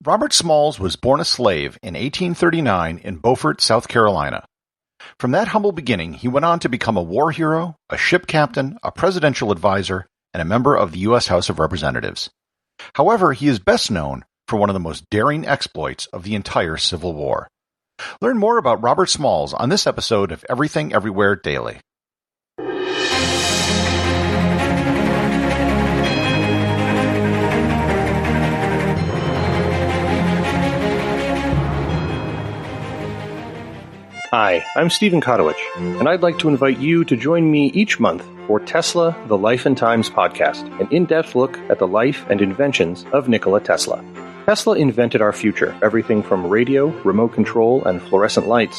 Robert Smalls was born a slave in 1839 in Beaufort, South Carolina. From that humble beginning, he went on to become a war hero, a ship captain, a presidential advisor, and a member of the U.S. House of Representatives. However, he is best known for one of the most daring exploits of the entire Civil War. Learn more about Robert Smalls on this episode of Everything Everywhere Daily. Hi, I'm Stephen Kotowich, and I'd like to invite you to join me each month for Tesla, the Life and Times podcast, an in-depth look at the life and inventions of Nikola Tesla. Tesla invented our future, everything from radio, remote control, and fluorescent lights,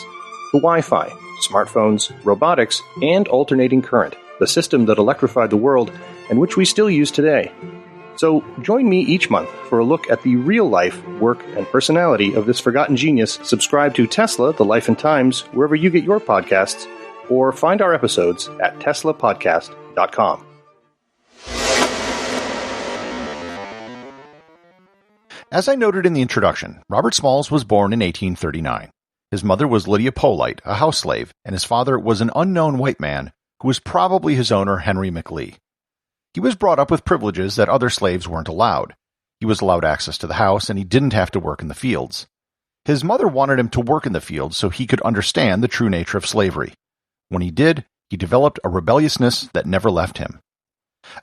to Wi-Fi, smartphones, robotics, and alternating current, the system that electrified the world and which we still use today. So join me each month for a look at the real life, work, and personality of this forgotten genius. Subscribe to Tesla, the Life and Times, wherever you get your podcasts, or find our episodes at teslapodcast.com. As I noted in the introduction, Robert Smalls was born in 1839. His mother was Lydia Polite, a house slave, and his father was an unknown white man who was probably his owner, Henry McLee. He was brought up with privileges that other slaves weren't allowed. He was allowed access to the house, and he didn't have to work in the fields. His mother wanted him to work in the fields so he could understand the true nature of slavery. When he did, he developed a rebelliousness that never left him.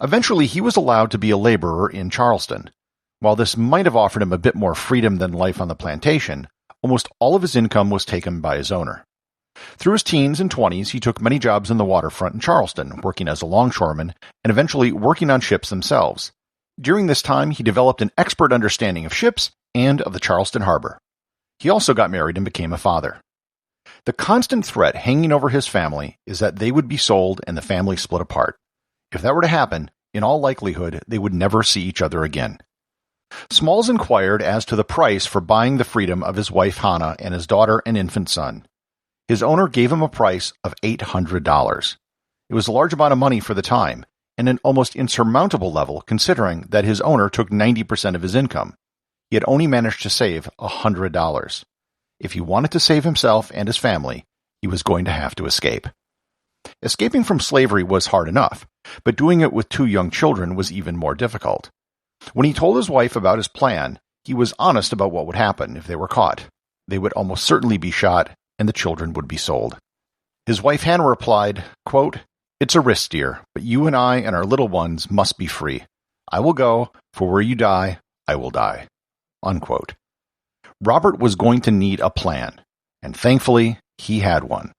Eventually, he was allowed to be a laborer in Charleston. While this might have offered him a bit more freedom than life on the plantation, almost all of his income was taken by his owner. Through his teens and 20s, he took many jobs in the waterfront in Charleston, working as a longshoreman and eventually working on ships themselves. During this time, he developed an expert understanding of ships and of the Charleston harbor. He also got married and became a father. The constant threat hanging over his family is that they would be sold and the family split apart. If that were to happen, in all likelihood, they would never see each other again. Smalls inquired as to the price for buying the freedom of his wife Hannah and his daughter and infant son. His owner gave him a price of $800. It was a large amount of money for the time, and an almost insurmountable level considering that his owner took 90% of his income. He had only managed to save $100. If he wanted to save himself and his family, he was going to have to escape. Escaping from slavery was hard enough, but doing it with 2 young children was even more difficult. When he told his wife about his plan, he was honest about what would happen if they were caught. They would almost certainly be shot, and the children would be sold. His wife Hannah replied, quote, "It's a risk, dear, but you and I and our little ones must be free. I will go, for where you die, I will die." Unquote. Robert was going to need a plan, and thankfully, he had one.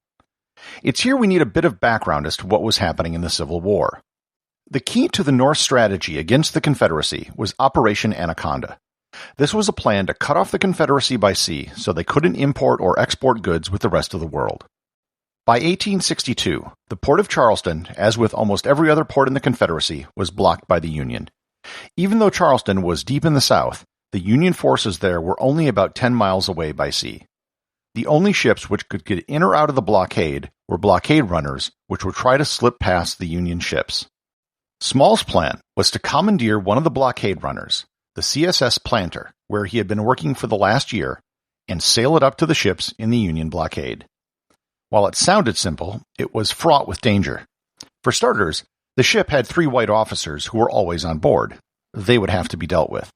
It's here we need a bit of background as to what was happening in the Civil War. The key to the North strategy against the Confederacy was Operation Anaconda. This was a plan to cut off the Confederacy by sea so they couldn't import or export goods with the rest of the world. By 1862, the port of Charleston, as with almost every other port in the Confederacy, was blocked by the Union. Even though Charleston was deep in the South, the Union forces there were only about 10 miles away by sea. The only ships which could get in or out of the blockade were blockade runners, which would try to slip past the Union ships. Small's plan was to commandeer one of the blockade runners, the CSS Planter, where he had been working for the last year, and sail it up to the ships in the Union blockade. While it sounded simple, it was fraught with danger. For starters, the ship had 3 white officers who were always on board. They would have to be dealt with.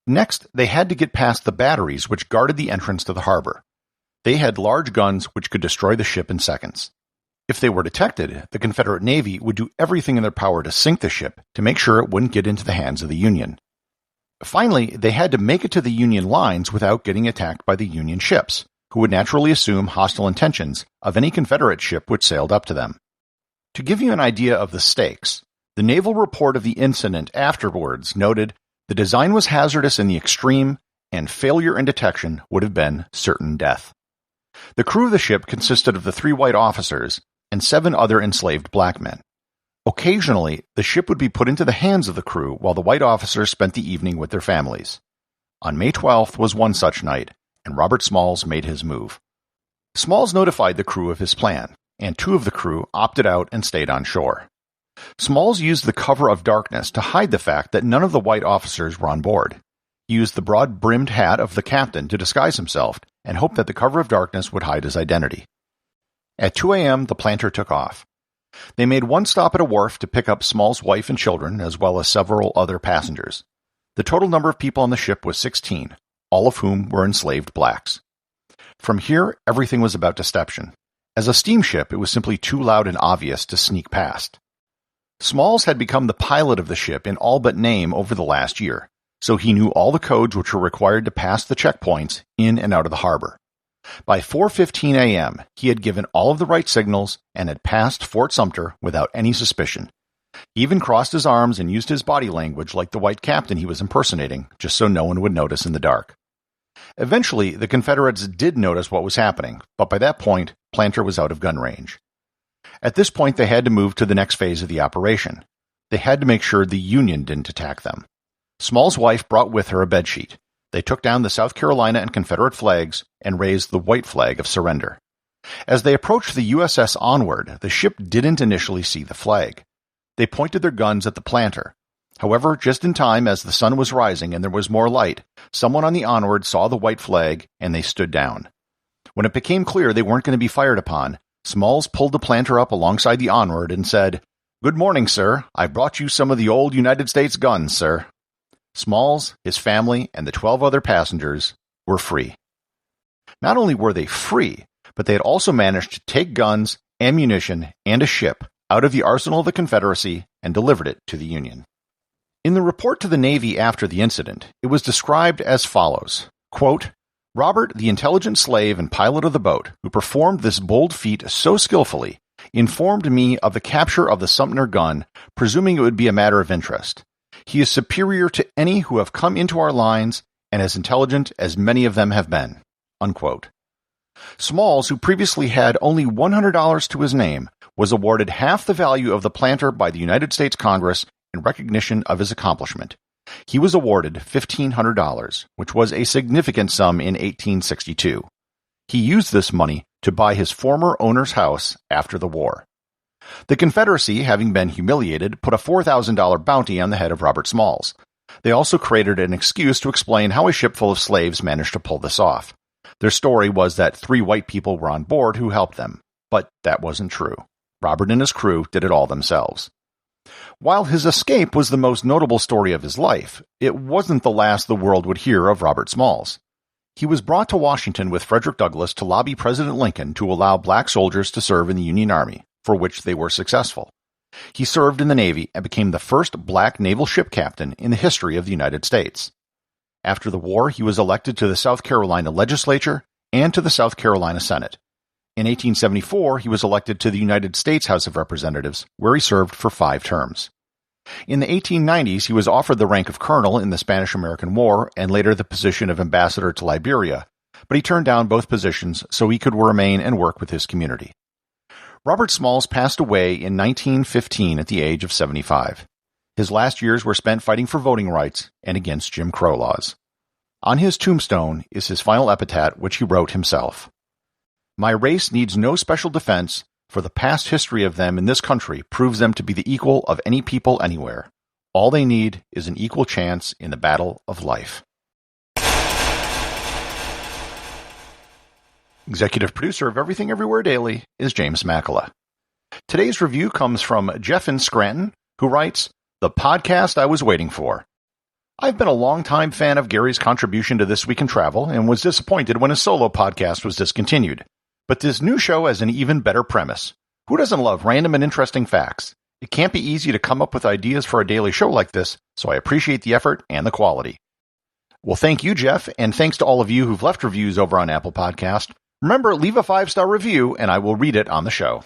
Next, they had to get past the batteries which guarded the entrance to the harbor. They had large guns which could destroy the ship in seconds. If they were detected, the Confederate Navy would do everything in their power to sink the ship to make sure it wouldn't get into the hands of the Union. Finally, they had to make it to the Union lines without getting attacked by the Union ships, who would naturally assume hostile intentions of any Confederate ship which sailed up to them. To give you an idea of the stakes, the naval report of the incident afterwards noted the design was hazardous in the extreme, and failure in detection would have been certain death. The crew of the ship consisted of the 3 white officers and 7 other enslaved black men. Occasionally, the ship would be put into the hands of the crew while the white officers spent the evening with their families. On May 12th was one such night, and Robert Smalls made his move. Smalls notified the crew of his plan, and 2 of the crew opted out and stayed on shore. Smalls used the cover of darkness to hide the fact that none of the white officers were on board. He used the broad-brimmed hat of the captain to disguise himself and hoped that the cover of darkness would hide his identity. At 2 a.m., the planter took off. They made one stop at a wharf to pick up Small's wife and children, as well as several other passengers. The total number of people on the ship was 16, all of whom were enslaved blacks. From here, everything was about deception. As a steamship, it was simply too loud and obvious to sneak past. Smalls had become the pilot of the ship in all but name over the last year, so he knew all the codes which were required to pass the checkpoints in and out of the harbor. By 4:15 a.m., he had given all of the right signals and had passed Fort Sumter without any suspicion. He even crossed his arms and used his body language like the white captain he was impersonating, just so no one would notice in the dark. Eventually, the Confederates did notice what was happening, but by that point, Planter was out of gun range. At this point, they had to move to the next phase of the operation. They had to make sure the Union didn't attack them. Small's wife brought with her a bedsheet. They took down the South Carolina and Confederate flags and raised the white flag of surrender. As they approached the USS Onward, the ship didn't initially see the flag. They pointed their guns at the planter. However, just in time as the sun was rising and there was more light, someone on the Onward saw the white flag and they stood down. When it became clear they weren't going to be fired upon, Smalls pulled the planter up alongside the Onward and said, "Good morning, sir. I brought you some of the old United States guns, sir." Smalls, his family, and the 12 other passengers were free. Not only were they free, but they had also managed to take guns, ammunition, and a ship out of the arsenal of the Confederacy and delivered it to the Union. In the report to the Navy after the incident, it was described as follows, quote, "Robert, the intelligent slave and pilot of the boat, who performed this bold feat so skillfully, informed me of the capture of the Sumter gun, presuming it would be a matter of interest. He is superior to any who have come into our lines and as intelligent as many of them have been." Unquote. Smalls, who previously had only $100 to his name, was awarded half the value of the planter by the United States Congress in recognition of his accomplishment. He was awarded $1,500, which was a significant sum in 1862. He used this money to buy his former owner's house after the war. The Confederacy, having been humiliated, put a $4,000 bounty on the head of Robert Smalls. They also created an excuse to explain how a ship full of slaves managed to pull this off. Their story was that 3 white people were on board who helped them, but that wasn't true. Robert and his crew did it all themselves. While his escape was the most notable story of his life, it wasn't the last the world would hear of Robert Smalls. He was brought to Washington with Frederick Douglass to lobby President Lincoln to allow black soldiers to serve in the Union Army, for which they were successful. He served in the Navy and became the first black naval ship captain in the history of the United States. After the war, he was elected to the South Carolina legislature and to the South Carolina Senate. In 1874, he was elected to the United States House of Representatives, where he served for 5 terms. In the 1890s, he was offered the rank of colonel in the Spanish-American War and later the position of ambassador to Liberia, but he turned down both positions so he could remain and work with his community. Robert Smalls passed away in 1915 at the age of 75. His last years were spent fighting for voting rights and against Jim Crow laws. On his tombstone is his final epitaph, which he wrote himself. "My race needs no special defense, for the past history of them in this country proves them to be the equal of any people anywhere. All they need is an equal chance in the battle of life." Executive producer of Everything Everywhere Daily is James Makala. Today's review comes from Jeff in Scranton, who writes, "The podcast I was waiting for. I've been a longtime fan of Gary's contribution to This Week in Travel and was disappointed when his solo podcast was discontinued. But this new show has an even better premise. Who doesn't love random and interesting facts? It can't be easy to come up with ideas for a daily show like this, so I appreciate the effort and the quality." Well, thank you, Jeff, and thanks to all of you who've left reviews over on Apple Podcast. Remember, leave a 5-star review and I will read it on the show.